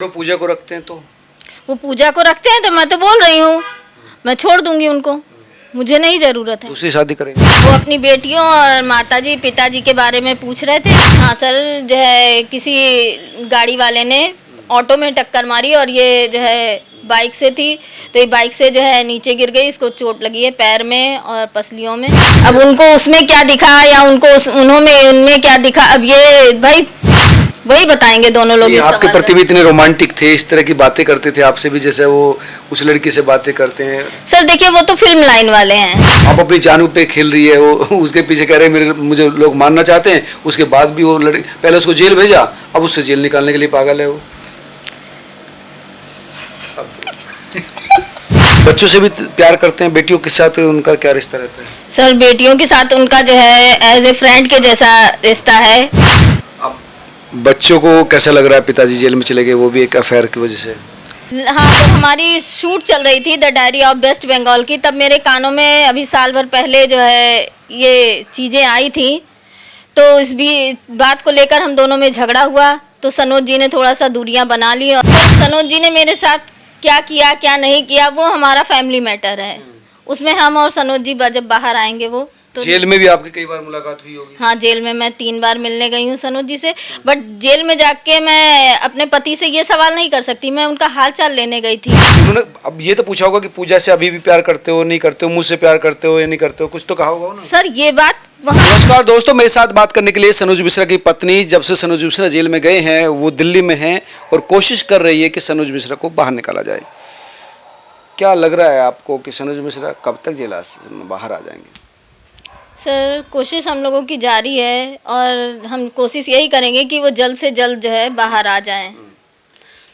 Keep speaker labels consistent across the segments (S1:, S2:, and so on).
S1: तो पूजा को रखते हैं तो
S2: वो पूजा को रखते हैं तो मैं तो बोल रही हूँ मैं छोड़ दूंगी उनको, मुझे नहीं ज़रूरत है।
S1: दूसरी शादी करेंगे।
S2: वो अपनी बेटियों और माताजी पिताजी के बारे में पूछ रहे थे। हाँ सर, जो है किसी गाड़ी वाले ने ऑटो में टक्कर मारी और ये जो है बाइक से थी, तो ये बाइक से जो है नीचे गिर गई, इसको चोट लगी है पैर में और पसलियों में। अब उनको उसमें क्या दिखा या उनको उनमें क्या दिखा, अब ये भाई वही बताएंगे दोनों लोग। इस
S1: आपके
S2: सवाल
S1: प्रति
S2: का।
S1: भी इतने रोमांटिक थे, इस तरह की बातें करते थे आपसे भी, जैसे वो उस लड़की से बातें करते हैं।
S2: सर देखिए, वो तो फिल्म लाइन वाले हैं।
S1: आप अपनी जानू पे खेल रही है, वो उसके पीछे कह रहे हैं मुझे लोग मानना चाहते हैं, उसके बाद भी वो लड़की पहले उसको जेल भेजा, अब उससे जेल निकालने के लिए पागल है वो। बच्चों से भी प्यार करते हैं, बेटियों के साथ उनका क्या रिश्ता रहता है?
S2: सर बेटियों के साथ उनका जो है एज ए फ्रेंड के जैसा रिश्ता है।
S1: अब बच्चों को कैसा लग रहा है पिताजी जेल में चले गए, वो भी एक अफेयर की वजह से?
S2: हाँ, जब हमारी शूट चल रही थी द डायरी ऑफ वेस्ट बंगाल की, तब मेरे कानों में अभी साल भर पहले जो है ये चीज़ें आई थी, तो इस भी बात को लेकर हम दोनों में झगड़ा हुआ, तो सनोज जी ने थोड़ा सा दूरियां बना ली। और सनोज जी ने मेरे साथ क्या किया क्या नहीं किया वो हमारा फैमिली मैटर है, उसमें हम और सनोज जी जब बाहर आएंगे वो तो।
S1: जेल में भी आपकी कई बार मुलाकात हुई होगी?
S2: हाँ, जेल में मैं 3 बार मिलने गई हूँ सनोज जी से, बट जेल में जाके मैं अपने पति से ये सवाल नहीं कर सकती, मैं उनका हाल चाल लेने गई थी।
S1: उन्होंने अब ये तो पूछा होगा कि पूजा से अभी भी प्यार करते हो नहीं करते हो, मुझसे प्यार करते हो या नहीं करते हो, कुछ तो कहा होगा ना?
S2: सर ये बात वहाँ।
S1: नमस्कार दोस्तों, मेरे साथ बात करने के लिए सनोज मिश्रा की पत्नी, जब से सनोज मिश्रा जेल में गए हैं वो दिल्ली में हैं और कोशिश कर रही है कि सनोज मिश्रा को बाहर निकाला जाए। क्या लग रहा है आपको कि सनोज मिश्रा कब तक जेल से बाहर आ जाएंगे?
S2: सर कोशिश हम लोगों की जारी है और हम कोशिश यही करेंगे कि वो जल्द से जल्द जो है बाहर आ जाएं।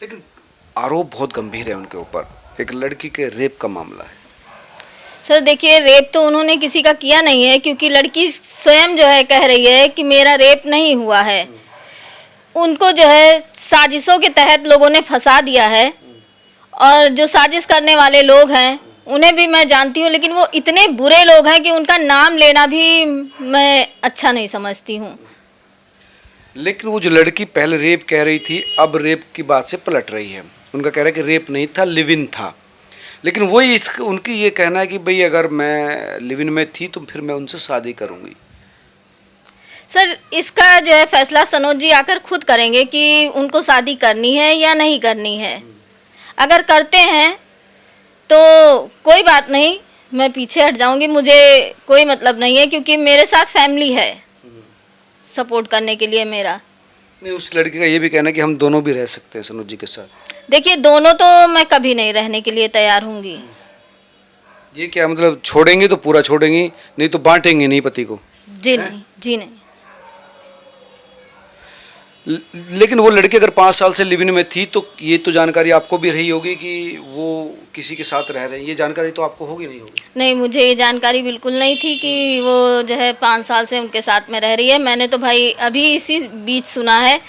S1: लेकिन आरोप बहुत गंभीर है उनके ऊपर, एक लड़की के रेप का मामला है।
S2: सर देखिए, रेप तो उन्होंने किसी का किया नहीं है, क्योंकि लड़की स्वयं जो है कह रही है कि मेरा रेप नहीं हुआ है। उनको जो है साजिशों के तहत लोगों ने फंसा दिया है, और जो साजिश करने वाले लोग हैं उन्हें भी मैं जानती हूँ, लेकिन वो इतने बुरे लोग हैं कि उनका नाम लेना भी मैं अच्छा नहीं समझती हूँ।
S1: लेकिन वो जो लड़की पहले रेप कह रही थी, अब रेप की बात से पलट रही है। उनका कह रहा है कि रेप नहीं था, लिव इन था। लेकिन वही उनकी ये कहना है कि भाई अगर मैं लिव इन में थी तो फिर मैं उनसे शादी करूँगी।
S2: सर इसका जो है फैसला सनोज जी आकर खुद करेंगे कि उनको शादी करनी है या नहीं करनी है। अगर करते हैं तो कोई बात नहीं, मैं पीछे हट जाऊंगी, मुझे कोई मतलब नहीं है, क्योंकि मेरे साथ फैमिली है सपोर्ट करने के लिए मेरा।
S1: नहीं, उस लड़की का ये भी कहना है कि हम दोनों भी रह सकते हैं सनोज जी के साथ।
S2: देखिए, दोनों तो मैं कभी नहीं रहने के लिए तैयार होंगी।
S1: ये क्या मतलब, छोड़ेंगी तो पूरा छोड़ेंगी, नहीं तो बांटेंगे नहीं पति को?
S2: जी नहीं, जी नहीं।
S1: लेकिन वो लड़की अगर 5 साल से लिव इन में थी तो ये तो जानकारी आपको भी रही होगी कि वो किसी के साथ रह रहे हैं, ये जानकारी तो आपको होगी नहीं होगी?
S2: नहीं, मुझे ये जानकारी बिल्कुल नहीं थी कि वो जो है 5 साल से उनके साथ में रह रही है। मैंने तो भाई अभी इसी बीच सुना है।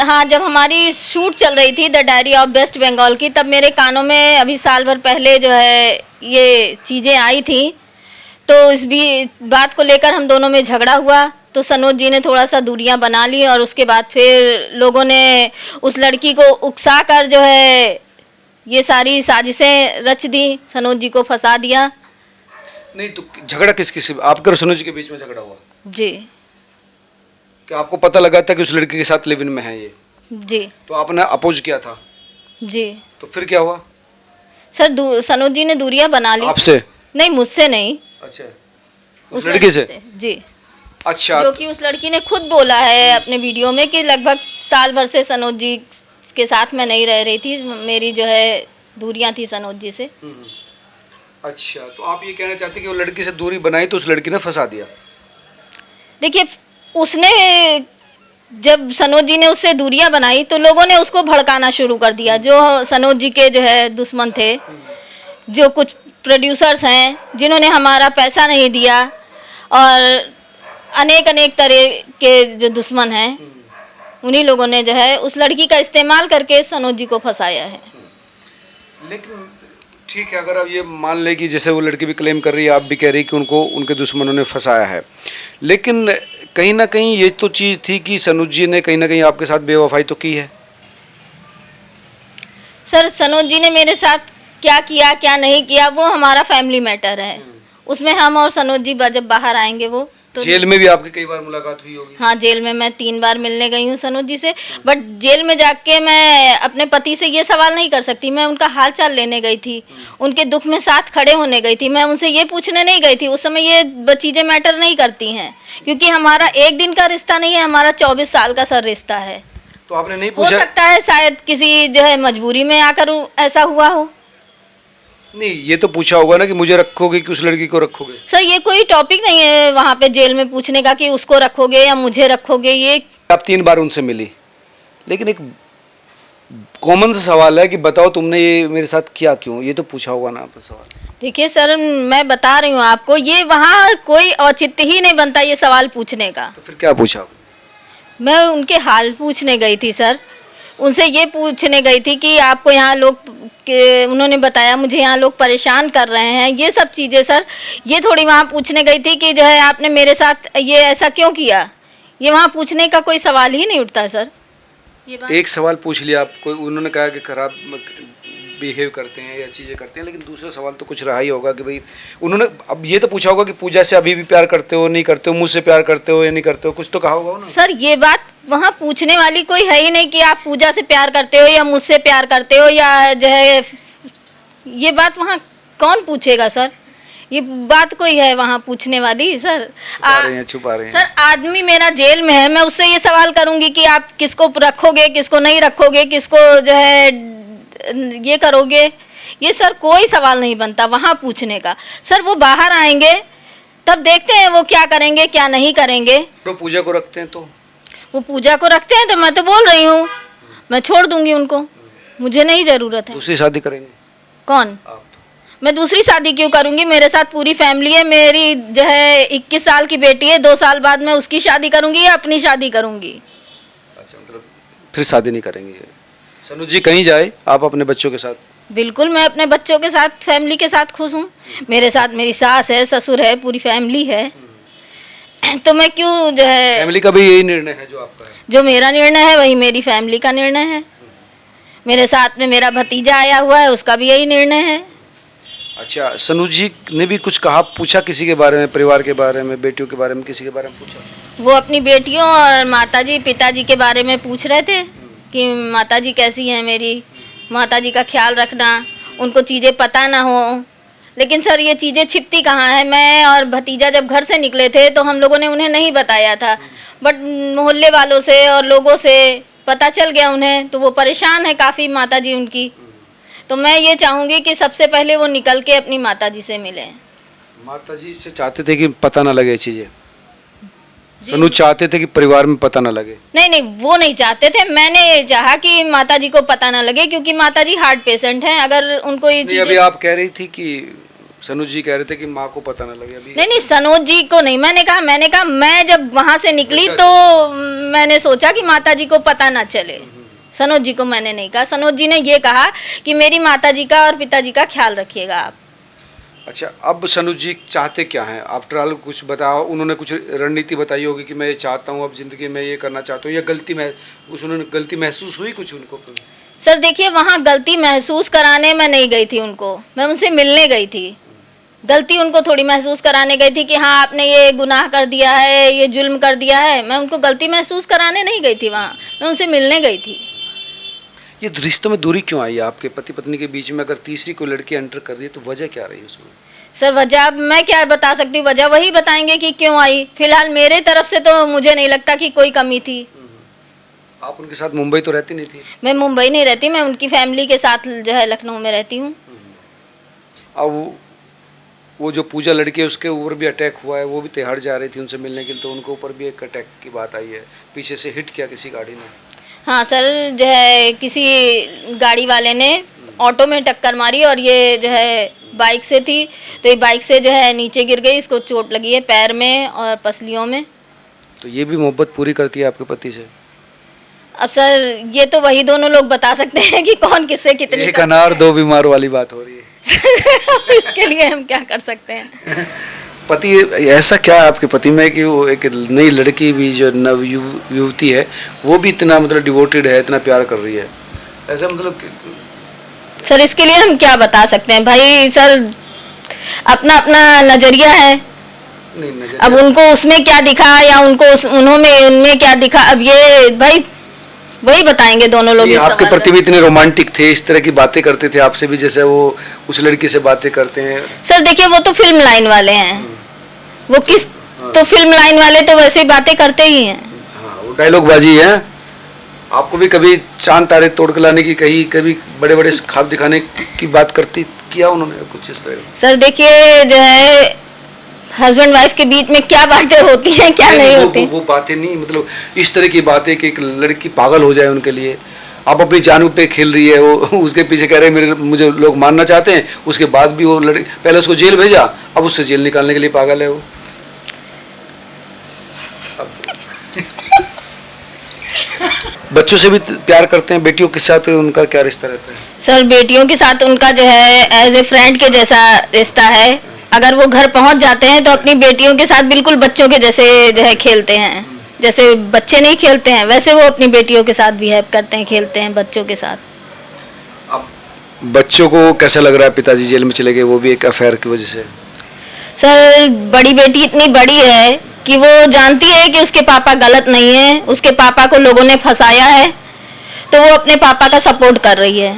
S2: हाँ, जब हमारी शूट चल रही थी द डायरी ऑफ वेस्ट बंगाल की, तब मेरे कानों में अभी साल भर पहले जो है ये चीज़ें आई थी, तो इस भी बात को लेकर हम दोनों में झगड़ा हुआ, तो सनोज जी ने थोड़ा सा दूरियां बना ली, और उसके बाद फिर लोगों ने उस लड़की को उकसा कर जो है ये सारी साजिशें रच दी, सनोज जी को फंसा दिया।
S1: नहीं तो झगड़ा किस किस, आपके और सनोज जी के बीच में झगड़ा हुआ?
S2: जी।
S1: कि आपको पता लगा था कि उस लड़की के साथ लिव इन में है ये?
S2: जी।
S1: तो आपने अपोज किया था?
S2: जी।
S1: तो फिर क्या हुआ?
S2: सर सनोज जी ने दूरियां बना ली।
S1: आपसे?
S2: नहीं, मुझसे नहीं।
S1: अच्छा, उस लड़की से?
S2: जी।
S1: अच्छा,
S2: जो कि उस लड़की ने खुद बोला है अपने वीडियो में कि लगभग साल भर से सनोज जी के साथ मैं नहीं रह रही थी, मेरी जो है दूरियां थी सनोज जी से।
S1: अच्छा, तो आप ये कहना चाहते हैं कि वो लड़की से दूरी बनाई तो उस लड़की ने फंसा दिया?
S2: देखिए, उसने जब सनोज जी ने उससे दूरियां बनाई तो लोगों ने उसको भड़काना शुरू कर दिया, जो सनोज जी के जो है दुश्मन थे, जो कुछ प्रोड्यूसर्स हैं जिन्होंने हमारा पैसा नहीं दिया, और अनेक तरह के जो दुश्मन हैं, उन्हीं लोगों ने जो है उस लड़की का इस्तेमाल करके सनोज जी को फंसाया है।
S1: लेकिन ठीक है, अगर आप ये मान लें कि जैसे वो लड़की भी क्लेम कर रही है, आप भी कह रही कि उनको उनके दुश्मनों ने फंसाया है, लेकिन कहीं ना कहीं ये तो चीज़ थी कि सनोज जी ने कहीं ना कहीं आपके साथ बेवफाई तो की है।
S2: सर सनोज जी ने मेरे साथ क्या किया क्या नहीं किया वो हमारा फैमिली मैटर है, उसमें हम और सनोज जी जब बाहर आएंगे वो तो।
S1: जेल में भी आपकी कई बार मुलाकात हुई होगी।
S2: हाँ, जेल में मैं 3 बार मिलने गई हूँ सनोज जी से, बट जेल में जाके मैं अपने पति से ये सवाल नहीं कर सकती। मैं उनका हाल चाल लेने गई थी, उनके दुख में साथ खड़े होने गई थी, मैं उनसे ये पूछने नहीं गई थी। उस समय ये चीज़ें मैटर नहीं करती हैं, क्योंकि हमारा एक दिन का रिश्ता नहीं है, हमारा 24 साल का सर रिश्ता है।
S1: तो आपने नहीं
S2: हो
S1: पूछा?
S2: सकता है शायद किसी जो है मजबूरी में आकर ऐसा हुआ हो।
S1: नहीं, ये तो पूछा होगा ना कि मुझे रखोगे कि उस लड़की को रखोगे।
S2: सर ये कोई टॉपिक नहीं है वहाँ पे जेल में पूछने का कि उसको रखोगे या मुझे रखोगे। ये
S1: आप 3 बार उनसे मिली, लेकिन एक कॉमन सा सवाल है कि बताओ तुमने ये मेरे साथ किया क्यों, ये तो पूछा होगा ना आपका सवाल।
S2: देखिए सर, मैं बता रही हूँ आपको, ये वहाँ कोई औचित्य ही नहीं बनता ये सवाल पूछने का।
S1: तो फिर क्या पूछा आपने?
S2: मैं उनके हाल पूछने गई थी सर, उनसे ये पूछने गई थी कि आपको यहाँ लोग उन्होंने बताया मुझे यहाँ लोग परेशान कर रहे हैं, ये सब चीज़ें सर। ये थोड़ी वहाँ पूछने गई थी कि जो है आपने मेरे साथ ये ऐसा क्यों किया, ये वहाँ पूछने का कोई सवाल ही नहीं उठता सर। ये बात
S1: एक सवाल पूछ लिया आपको, उन्होंने कहा कि खराब बिहेव करते हैं या चीज़ें करते हैं, लेकिन दूसरा सवाल तो कुछ रहा ही होगा कि भाई उन्होंने अब ये तो पूछा होगा कि पूजा से अभी भी प्यार करते हो नहीं करते हो, मुझसे प्यार करते हो या नहीं करते हो, कुछ तो कहा होगा ना।
S2: सर ये बात वहाँ पूछने वाली कोई है ही नहीं कि आप पूजा से प्यार करते हो या मुझसे प्यार करते हो या जो है, ये बात वहाँ कौन पूछेगा सर, ये बात कोई है वहाँ पूछने वाली सर।
S1: छुपा रहे हैं।
S2: सर आदमी मेरा जेल में है, मैं उससे ये सवाल करूँगी कि आप किसको रखोगे किसको नहीं रखोगे, किसको जो है ये करोगे, ये सर कोई सवाल नहीं बनता वहाँ पूछने का। सर वो बाहर आएंगे तब देखते हैं वो क्या करेंगे क्या नहीं करेंगे।
S1: तो पूजा को रखते हैं तो
S2: वो पूजा को रखते हैं तो मैं तो बोल रही हूँ मैं छोड़ दूंगी उनको, मुझे नहीं ज़रूरत है।
S1: दूसरी शादी करेंगे?
S2: कौन?
S1: आप।
S2: मैं दूसरी शादी क्यों करूँगी, मेरे साथ पूरी फैमिली है, मेरी जो है 21 साल की बेटी है, 2 साल बाद मैं उसकी शादी करूँगी या अपनी शादी करूँगी।
S1: अच्छा, मतलब फिर शादी नहीं करेंगे। सनोज जी कहीं जाए आप अपने बच्चों के साथ?
S2: बिल्कुल, मैं अपने बच्चों के साथ फैमिली के साथ खुश हूँ, मेरे साथ मेरी सास है ससुर है पूरी फैमिली है, तो मैं क्यों जो है।
S1: फैमिली का भी यही निर्णय है जो आपका है?
S2: जो मेरा निर्णय है वही मेरी फैमिली का निर्णय है। मेरे साथ में मेरा भतीजा आया हुआ है, उसका भी यही निर्णय है।
S1: अच्छा, सनोज जी ने भी कुछ कहा पूछा किसी के बारे में, परिवार के बारे में, बेटियों के बारे में, किसी के बारे में पूछा?
S2: वो अपनी बेटियों और माताजी पिताजी के बारे में पूछ रहे थे कि माताजी कैसी हैं मेरी, माताजी का ख्याल रखना, उनको चीज़ें पता ना हो। लेकिन सर ये चीज़ें छिपती कहाँ है, मैं और भतीजा जब घर से निकले थे तो हम लोगों ने उन्हें नहीं बताया था, बट मोहल्ले वालों से और लोगों से पता चल गया उन्हें, तो वो परेशान है काफ़ी माताजी उनकी। तो मैं ये चाहूँगी कि सबसे पहले वो निकल के अपनी माताजी से मिलें।
S1: माताजी से चाहते थे कि पता ना लगे चीज़ें? सनोज चाहते थे कि परिवार में पता ना लगे?
S2: नहीं नहीं, वो नहीं चाहते थे, मैंने चाहा कि माताजी को पता ना लगे, क्योंकि माताजी हार्ट पेशेंट हैं। अगर उनको ये
S1: नहीं, अभी
S2: चीज़ें
S1: आप कह रही थी कि सनोज जी कह रहे थे कि माँ को पता ना लगे। अभी
S2: नहीं, सनोज जी को नहीं, मैंने कहा मैं जब वहाँ से निकली
S1: अच्छा,
S2: तो मैंने सोचा कि माताजी को पता ना चले। सनोज जी को मैंने नहीं कहा, सनोज जी ने ये कहा कि मेरी माताजी का और पिताजी का ख्याल रखिएगा आप।
S1: अच्छा, अब सनोज जी चाहते क्या हैं? आफ्टर ऑल कुछ बताओ, उन्होंने कुछ रणनीति बताई होगी कि मैं ये चाहता हूँ, अब ज़िंदगी में ये करना चाहता हूँ, या उन्होंने गलती महसूस हुई कुछ उनको?
S2: सर देखिए, वहाँ गलती महसूस कराने मैं नहीं गई थी उनको, मैं उनसे मिलने गई थी। गलती उनको थोड़ी महसूस कराने गई थी कि हाँ आपने ये गुनाह कर दिया है, ये जुल्म कर दिया है। मैं उनको गलती महसूस कराने नहीं गई थी वहाँ, मैं उनसे मिलने गई थी।
S1: ये रिश्तों में दूरी क्यों आई आपके पति पत्नी के बीच में? अगर तीसरी कोई लड़की एंटर कर रही है तो वजह क्या रही उसमें?
S2: सर वजह मैं क्या बता सकती हूँ, वजह वही बताएंगे कि क्यों आई। फिलहाल मेरे तरफ से तो मुझे नहीं लगता कि कोई कमी थी।
S1: आप उनके साथ मुंबई तो रहती नहीं थी?
S2: मैं मुंबई नहीं रहती, मैं उनकी फैमिली के साथ जो है लखनऊ में रहती हूँ।
S1: अब वो जो पूजा लड़की है उसके ऊपर भी अटैक हुआ है, वो भी तिहाड़ जा रही थी उनसे मिलने के लिए, तो उनके ऊपर भी एक अटैक की बात आई है, पीछे से हिट किया किसी गाड़ी ने।
S2: हाँ सर, जो है किसी गाड़ी वाले ने ऑटो में टक्कर मारी और ये जो है बाइक से थी, तो ये बाइक से जो है नीचे गिर गई, इसको चोट लगी है पैर में और पसलियों में।
S1: तो ये भी मोहब्बत पूरी करती है आपके पति से?
S2: अब सर ये तो वही दोनों लोग बता सकते हैं कि कौन किससे कितनी
S1: एक अनार दो बीमार वाली बात हो रही है।
S2: इसके लिए हम क्या कर सकते हैं।
S1: पति ऐसा क्या है आपके पति में कि वो एक नई लड़की भी जो नव युवती है वो भी इतना मतलब डिवोटेड है, इतना प्यार कर रही है? ऐसा मतलब
S2: सर इसके लिए हम क्या बता सकते हैं भाई सर, अपना अपना नजरिया है।
S1: नहीं नजर
S2: अब उनको उसमें क्या दिखा या उनमें क्या दिखा, अब ये भाई वही बताएंगे दोनों लोग
S1: ये
S2: इस
S1: आपके
S2: सवाल
S1: प्रति
S2: में।
S1: भी इतने रोमांटिक थे, इस तरह की बातें करते थे आपसे भी, जैसे वो उस लड़की से बातें करते हैं।
S2: सर देखिए वो तो फिल्म लाइन वाले हैं, वो किस तो फिल्म लाइन वाले तो वैसे ही बातें करते ही हैं।
S1: हाँ वो डायलॉग बाजी है। आपको भी कभी चांद तारे तोड़ के लाने की कही, कभी बड़े बड़े ख्वाब दिखाने की बात किया उन्होंने कुछ इस तरह?
S2: सर देखिए जो है हस्बैंड वाइफ के बीच में क्या बातें होती हैं क्या नहीं होती।
S1: वो बातें नहीं, मतलब इस तरह की बातें कि एक लड़की पागल हो जाए उनके लिए। आप अपनी जान पे खेल रही है, वो उसके पीछे कह रहे हैं मुझे लोग मानना चाहते हैं, उसके बाद भी वो लड़की, पहले उसको जेल भेजा, अब उससे जेल निकालने के लिए पागल है वो। बच्चों से भी प्यार करते हैं, बेटियों के साथ उनका क्या रिश्ता रहता है?
S2: सर बेटियों के साथ उनका जो है एज ए फ्रेंड के जैसा रिश्ता है। अगर वो घर पहुंच जाते हैं तो अपनी बेटियों के साथ बिल्कुल बच्चों के जैसे जो है खेलते हैं, जैसे बच्चे नहीं खेलते हैं वैसे वो अपनी बेटियों के साथ बिहेव करते हैं, खेलते हैं बच्चों के साथ।
S1: अब बच्चों को कैसा लग रहा है पिताजी जेल में चले गए, वो भी एक अफेयर की वजह से?
S2: सर बड़ी बेटी इतनी बड़ी है कि वो जानती है कि उसके पापा गलत नहीं है, उसके पापा को लोगों ने फंसाया है, तो वो अपने पापा का सपोर्ट कर रही है।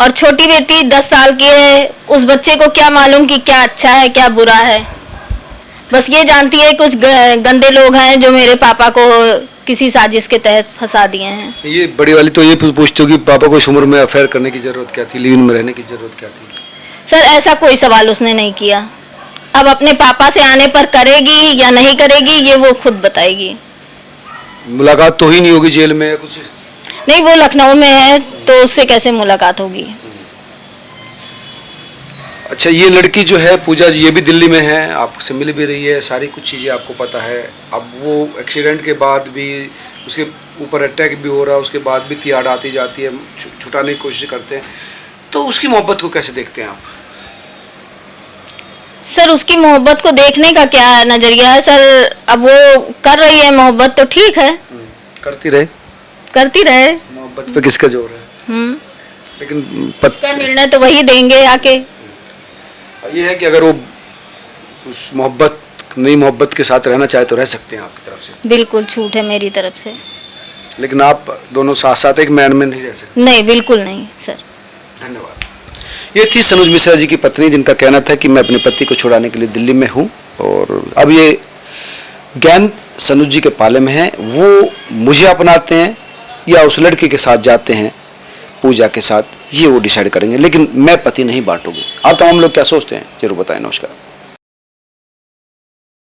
S2: और छोटी बेटी 10 साल की है, उस बच्चे को क्या मालूम कि क्या अच्छा है क्या बुरा है, बस ये जानती है कुछ गंदे लोग हैं जो मेरे पापा को किसी साजिश के तहत फंसा दिए हैं।
S1: ये बड़ी वाली तो ये पूछते हो कि पापा को इस उम्र में अफेयर करने की जरूरत क्या थी, लिव इन में रहने की जरूरत क्या थी?
S2: सर ऐसा कोई सवाल उसने नहीं किया। अब अपने पापा से आने पर करेगी या नहीं करेगी ये वो खुद बताएगी।
S1: मुलाकात तो ही नहीं होगी जेल में या कुछ?
S2: नहीं वो लखनऊ में है तो उससे कैसे मुलाकात होगी।
S1: अच्छा ये लड़की जो है पूजा, ये भी दिल्ली में है, आपसे मिल भी रही है, सारी कुछ चीज़ें आपको पता है। अब वो एक्सीडेंट के बाद भी उसके ऊपर अटैक भी हो रहा है, उसके बाद भी तिहाड़ आती जाती है, छुटाने की कोशिश करते हैं, तो उसकी मोहब्बत को कैसे देखते हैं आप?
S2: सर उसकी मोहब्बत को देखने का क्या नजरिया है सर, अब वो कर रही है मोहब्बत तो ठीक है,
S1: करती रहे,
S2: करती रहे।
S1: मोहब्बत पे किसका जोर है? लेकिन
S2: उसका निर्णय तो वही देंगे आके।
S1: ये है कि अगर वो उस मोहब्बत नई मोहब्बत के साथ रहना चाहे तो रह सकते हैं आपकी तरफ से?
S2: बिल्कुल छूट है मेरी तरफ से।
S1: लेकिन आप दोनों साथ साथ एक मैन में नहीं रह सकते?
S2: नहीं बिल्कुल नहीं सर।
S1: धन्यवाद। ये थी सनोज मिश्रा जी की पत्नी, जिनका कहना था कि मैं अपने पति को छुड़ाने के लिए दिल्ली में हूँ और अब ये ज्ञान सनोज जी के पाले में है। वो मुझे अपनाते हैं या उस लड़के के साथ जाते हैं पूजा के साथ, ये वो डिसाइड करेंगे, लेकिन मैं पति नहीं बांटूंगी। आप तमाम लोग क्या सोचते हैं जरूर बताएं। नमस्कार।